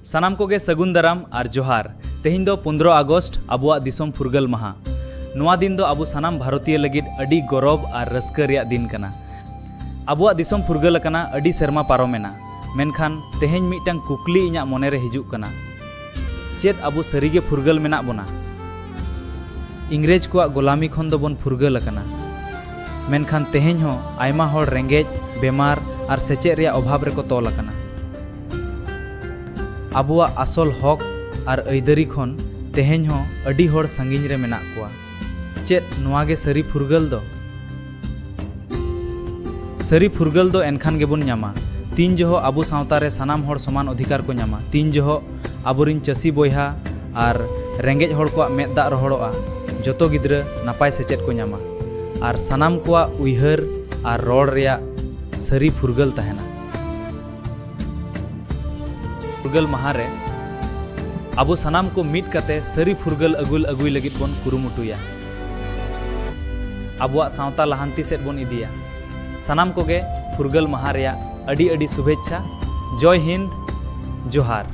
सानाम कोगे सगुन दाराम और जोहार। तेहिं दो 15 अगस्त अबुआ दिसोम फुरगल महा। नोआ दिन दो अबु सानाम भारतीय लगिद अडी गौरव और रस्क रिया दिन कना। अबुआ दिसोम फुरगल कना अडी सेरमा पारोमेना, मेनखान तेहें मिटांग कुकली इᱧᱟᱜ मोनेरे हिजुग कना। चेद अबु सरीगे फुरगल मेना बोना? इंग्रेज को गोलामी खन दो बन फुरगल कना, मेनखान तेहें हो आयमा होड़ रेंगेज बेमार और सेचे रिया अभाव रेको तोल कना। अबुआ आसल हक और ऐदरी खन तेहें हो अडी होड़ संगिन रे मेना कुआ। चेद नुआगे सरी फुरगल दो? सरी फुरगल दो एनखान गेबुन ᱧᱟᱢᱟ तीन जहो अबु सावता रे सानाम होड़ समान अधिकार को ᱧᱟᱢᱟ। तीन जहो अबुरिन चसी बोयहा और रेंगेज होड़ को मेद दाग रहोड़ोआ, जतो गिद्रा नापाय सेचेद को ᱧᱟᱢᱟ और सानाम को उइहर और रोड़ रिया सरी फुरगल तहना। फुरगल महा रे अबु सानाम को मिट कते सरी फुरगल अगुई लगित बोन कुरुमुटुया, अबुआ सावता लहांती सेद बोन इदिया। सानाम कोगे फुरगल महा रिया अडी अडी शुभेच्छा। जय हिंद, जोहार।